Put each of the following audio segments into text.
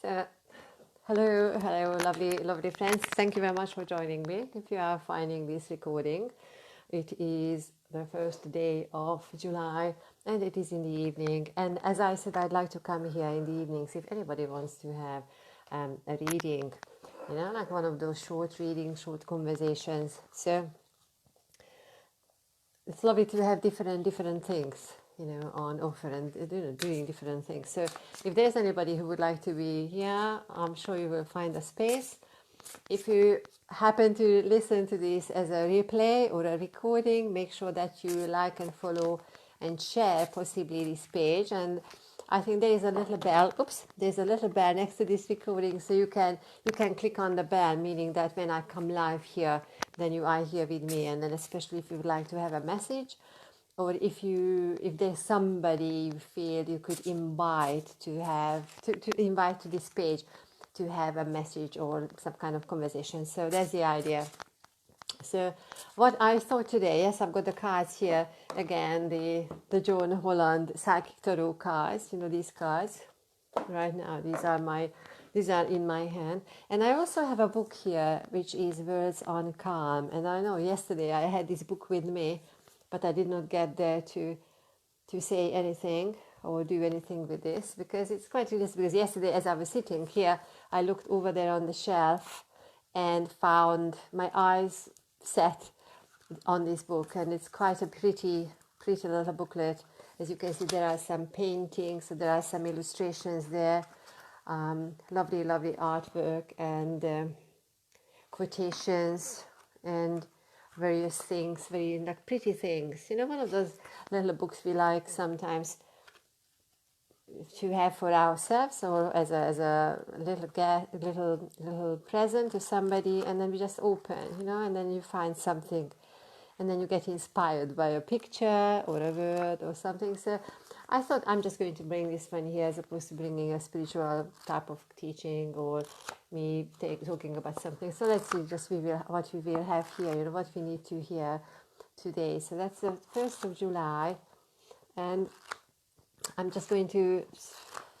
So, hello, lovely friends. Thank you very much for joining me. If you are finding this recording, it is the first day of July and it is in the evening. And as I said, I'd like to come here in the evenings if anybody wants to have a reading, like one of those short readings, short conversations. So it's lovely to have different things, on offer and doing different things. So if there's anybody who would like to be here, I'm sure you will find a space. If you happen to listen to this as a replay or a recording, make sure that you like and follow and share possibly this page. And I think there is a little bell. Oops, there's a little bell next to this recording, so you can click on the bell, meaning that when I come live here, then you are here with me. And then especially if you would like to have a message, or if there's somebody you feel you could invite to invite to this page to have a message or some kind of conversation. So that's the idea. So what I thought today, yes, I've got the cards here again, the Joan Holland Psychic Tarot cards, these cards right now. These are in my hand. And I also have a book here which is Words on Calm. And I know yesterday I had this book with me, but I did not get there to say anything or do anything with this, because it's quite interesting. Because yesterday as I was sitting here, I looked over there on the shelf and found my eyes set on this book, and it's quite a pretty little booklet. As you can see, there are some paintings, so there are some illustrations there, lovely artwork and quotations and various things, very like pretty things. One of those little books we like sometimes to have for ourselves or as a little present to somebody, and then we just open, and then you find something, and then you get inspired by a picture or a word or something. So I thought I'm just going to bring this one here as opposed to bringing a spiritual type of teaching or me talking about something. So let's see just what we will have here, what we need to hear today. So that's the 1st of July, and I'm just going to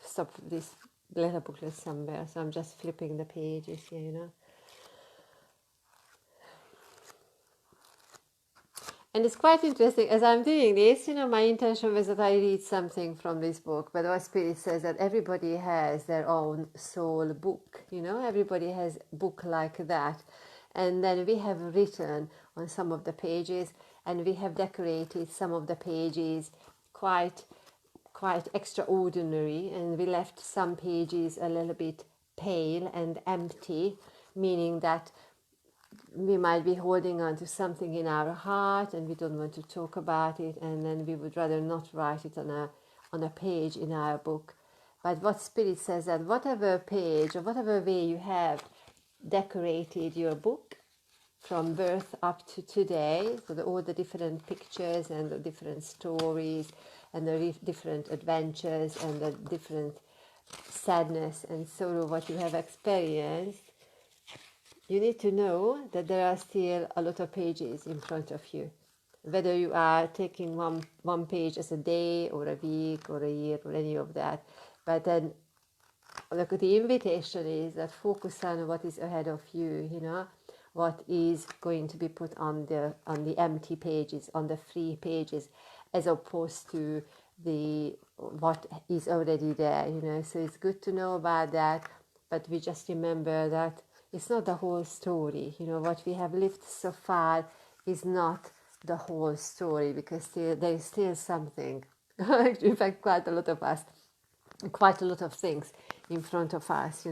stop this little booklet somewhere. So I'm just flipping the pages here, And it's quite interesting, as I'm doing this, my intention was that I read something from this book, but our spirit says that everybody has their own soul book, everybody has a book like that. And then we have written on some of the pages, and we have decorated some of the pages quite extraordinary, and we left some pages a little bit pale and empty, meaning that we might be holding on to something in our heart and we don't want to talk about it, and then we would rather not write it on a page in our book. But what Spirit says, that whatever page or whatever way you have decorated your book from birth up to today, so all the different pictures and the different stories and the different adventures and the different sadness and sorrow what you have experienced, you need to know that there are still a lot of pages in front of you. Whether you are taking one page as a day or a week or a year or any of that. But then look, the invitation is that focus on what is ahead of you, what is going to be put on the empty pages, on the free pages, as opposed to what is already there, So it's good to know about that, but we just remember that it's not the whole story. What we have lived so far is not the whole story, because there is still something. In fact, quite a lot of things in front of us,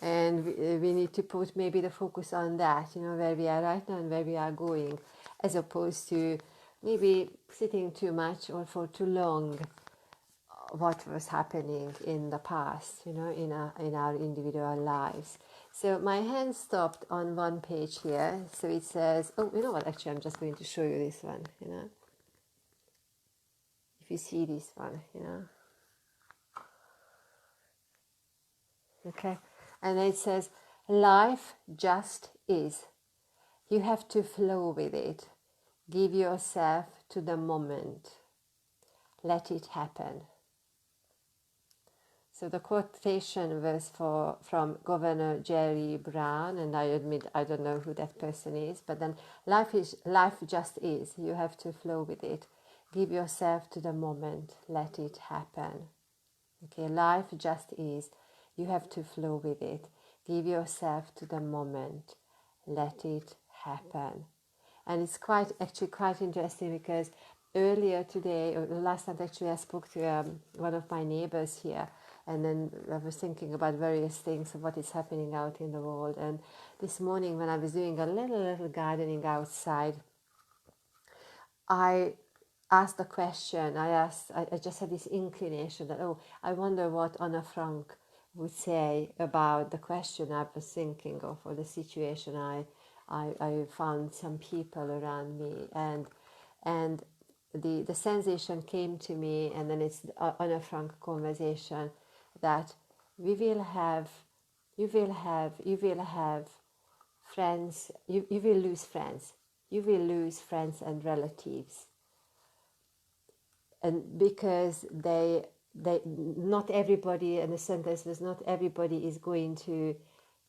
and we need to put maybe the focus on that, where we are right now and where we are going, as opposed to maybe sitting too much or for too long what was happening in the past, in our individual lives. So my hand stopped on one page here. So it says, oh, you know what? Actually, I'm just going to show you this one, If you see this one, Okay. And it says, life just is. You have to flow with it. Give yourself to the moment. Let it happen. So the quotation was from Governor Jerry Brown, and I admit I don't know who that person is, but then life just is. You have to flow with it. Give yourself to the moment. Let it happen. Okay, life just is. You have to flow with it. Give yourself to the moment. Let it happen. And it's actually quite interesting because earlier today, or last night actually, I spoke to one of my neighbors here, and then I was thinking about various things of what is happening out in the world. And this morning, when I was doing a little gardening outside, I asked a question. I just had this inclination that, oh, I wonder what Anna Frank would say about the question I was thinking of, or the situation I found some people around me, and the sensation came to me, and then it's Anna Frank conversation that we will have, you will have friends, you will lose friends. You will lose friends and relatives. And because they not everybody, and the sentence was not everybody is going to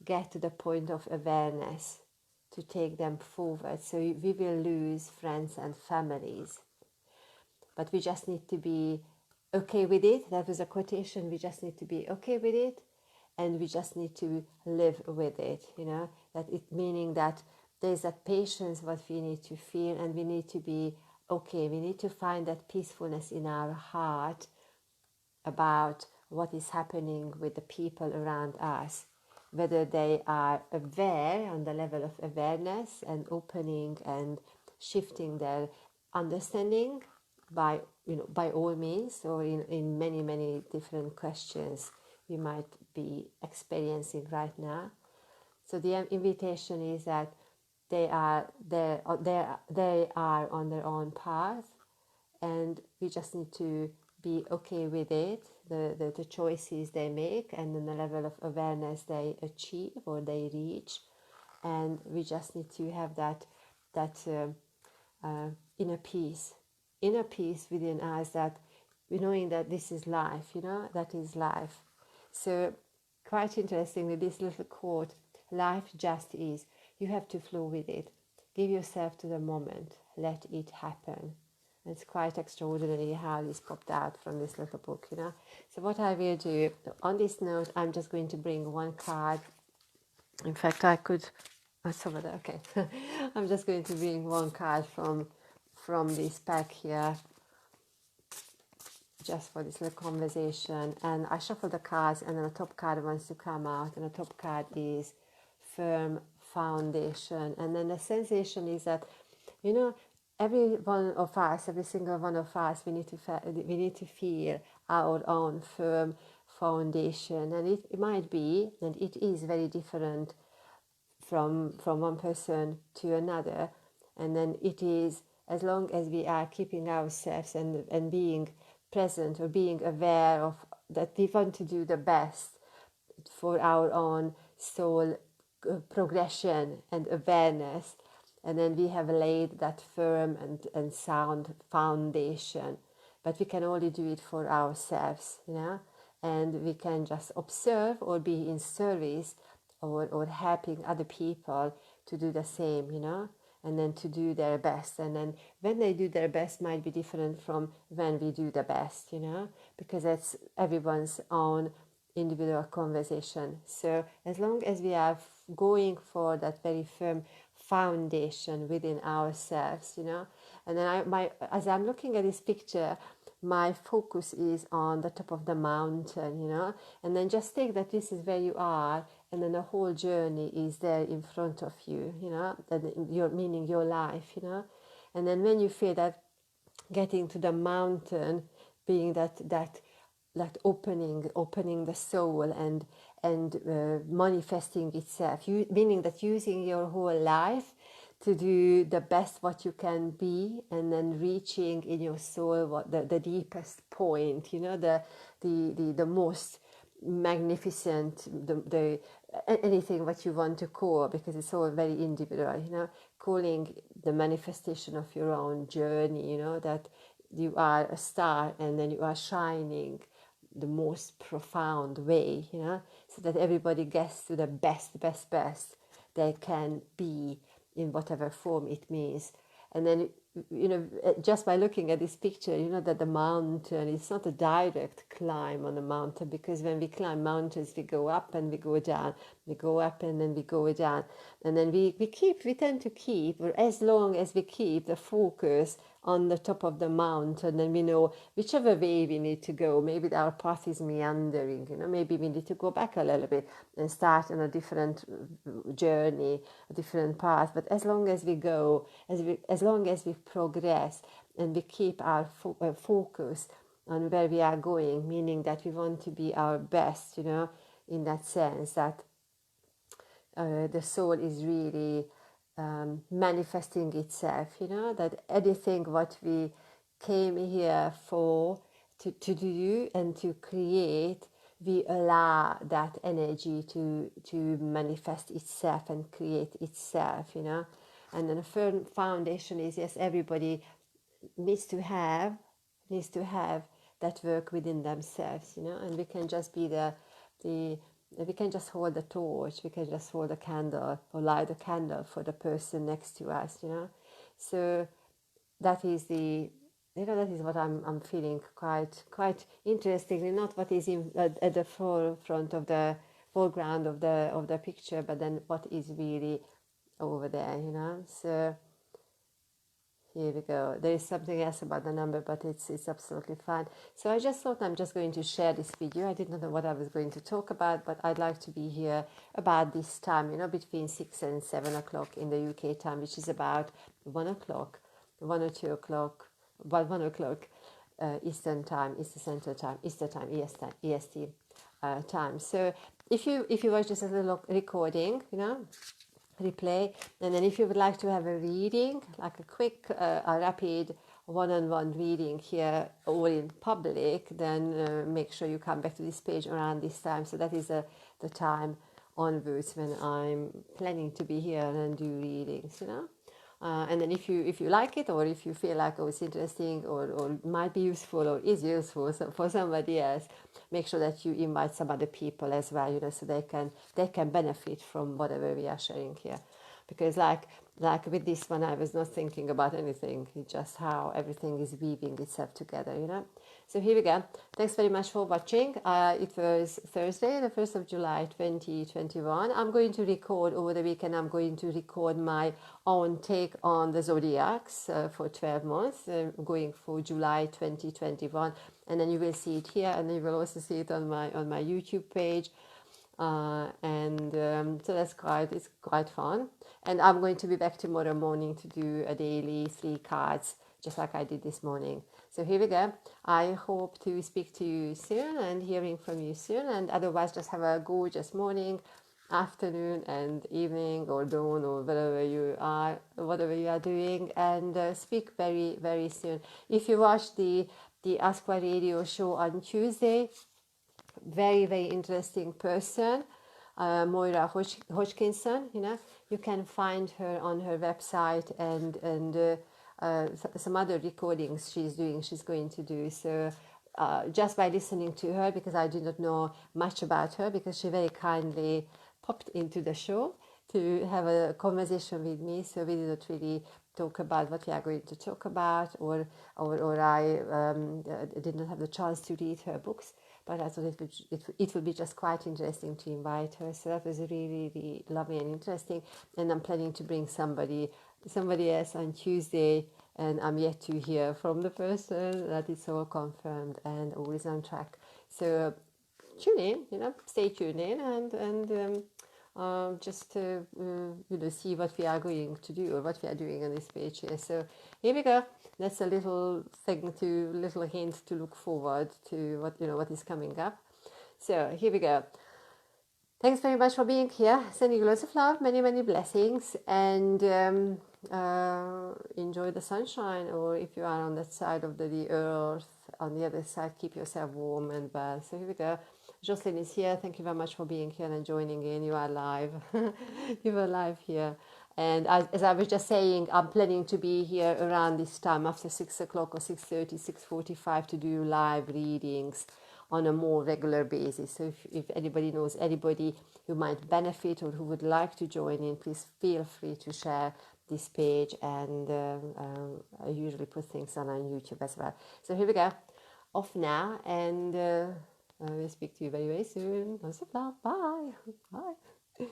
get to the point of awareness to take them forward. So we will lose friends and families. But we just need to be okay with it. That was a quotation. We just need to be okay with it, and we just need to live with it, that it meaning that there's that patience what we need to feel, and we need to be okay. We need to find that peacefulness in our heart about what is happening with the people around us, whether they are aware on the level of awareness and opening and shifting their understanding by all means, or in many different questions we might be experiencing right now. So the invitation is that they are on their own path, and we just need to be okay with it, the choices they make, and then the level of awareness they achieve or they reach, and we just need to have that inner peace within us, that knowing that this is life, that is life. So quite interestingly, this little quote, life just is. You have to flow with it. Give yourself to the moment. Let it happen. It's quite extraordinary how this popped out from this little book, So what I will do, on this note, I'm just going to bring one card. In fact, I could... some of that, okay. I'm just going to bring one card from this pack here, just for this little conversation. And I shuffle the cards, and then the top card wants to come out, and the top card is firm foundation. And then the sensation is that, every one of us, every single one of us, we need to feel our own firm foundation. And it might be, and it is very different from one person to another. And then it is, as long as we are keeping ourselves and being present, or being aware of that, we want to do the best for our own soul progression and awareness. And then we have laid that firm and sound foundation. But we can only do it for ourselves, and we can just observe or be in service, or helping other people to do the same, and then to do their best. And then when they do their best might be different from when we do the best, because that's everyone's own individual conversation. So as long as we are going for that very firm foundation within ourselves, and then as I'm looking at this picture, my focus is on the top of the mountain, and then just think that this is where you are, and then the whole journey is there in front of you, and meaning your life, and then when you feel that getting to the mountain, being that opening the soul and manifesting itself, meaning that using your whole life to do the best what you can be, and then reaching in your soul what the deepest point, the most magnificent, the anything what you want to call, because it's all very individual, calling the manifestation of your own journey, that you are a star, and then you are shining the most profound way, so that everybody gets to the best they can be in whatever form it means. And then, just by looking at this picture, that the mountain is not a direct climb on a mountain, because when we climb mountains, we go up and we go down, we go up and then we go down. And then we tend to keep, or as long as we keep the focus on the top of the mountain, and we know whichever way we need to go. Maybe our path is meandering, maybe we need to go back a little bit and start on a different journey, a different path. But as long as we go, as long as we progress and we keep our focus on where we are going, meaning that we want to be our best, in that sense, that the soul is really manifesting itself, that anything what we came here for to do and to create, we allow that energy to manifest itself and create itself, And then a firm foundation is, yes, everybody needs to have that work within themselves, and we can just be we can just hold the torch, we can just hold a candle or light a candle for the person next to us, So that is that is what I'm feeling quite interestingly, not what is at the forefront of the foreground of the picture, but then what is really over there, So here we go. There is something else about the number, but it's absolutely fine. So I just thought I'm just going to share this video. I did not know what I was going to talk about, but I'd like to be here about this time, between 6 and 7 o'clock in the UK time, which is about 1 o'clock, 1 or 2 o'clock, about 1 o'clock Eastern time, Eastern Central Time, Eastern Time, EST time. So if you watch this as a little recording, replay, and then if you would like to have a reading, like a quick, a rapid one-on-one reading here, all in public, then make sure you come back to this page around this time. So that is the time onwards when I'm planning to be here and do readings, And then if you like it, or if you feel like, oh, it's interesting, or might be useful, or is useful for somebody else, make sure that you invite some other people as well, so they can benefit from whatever we are sharing here. Because like with this one, I was not thinking about anything. It's just how everything is weaving itself together, So here we go. Thanks very much for watching. It was Thursday, the 1st of July, 2021. I'm going to record over the weekend. I'm going to record my own take on the zodiacs for 12 months, going for July 2021. And then you will see it here, and you will also see it on my YouTube page. So that's it's quite fun. And I'm going to be back tomorrow morning to do a daily 3 cards, just like I did this morning. So here we go. I hope to speak to you soon and hearing from you soon. And otherwise, just have a gorgeous morning, afternoon, and evening, or dawn, or whatever you are doing. And speak very, very soon. If you watch the Ask My Radio show on Tuesday, very, very interesting person, Moira Hodgkinson, you can find her on her website, and some other recordings she's going to do. So just by listening to her, because I did not know much about her, because she very kindly popped into the show to have a conversation with me, so we did not really talk about what we are going to talk about, or I did not have the chance to read her books, but I thought it would be just quite interesting to invite her. So that was really, really lovely and interesting. And I'm planning to bring somebody else on Tuesday, and I'm yet to hear from the person. That is all confirmed and always on track. So tune in, stay tuned in, and just to see what we are going to do, or what we are doing on this page here. So here we go. That's a little hint to look forward to what is coming up. So here we go. Thanks very much for being here. Sending you lots of love, many, many blessings, and enjoy the sunshine, or if you are on that side of the earth, on the other side, keep yourself warm and well. So here we go. Jocelyn is here. Thank you very much for being here and joining in. You are live. You are live here. And as I was just saying, I'm planning to be here around this time, after 6 o'clock or 6:30, 6:45, to do live readings on a more regular basis. So if anybody knows anybody who might benefit or who would like to join in, please feel free to share this page, and I usually put things on YouTube as well. So here we go, off now, and I will speak to you very, very soon. Bye. Bye.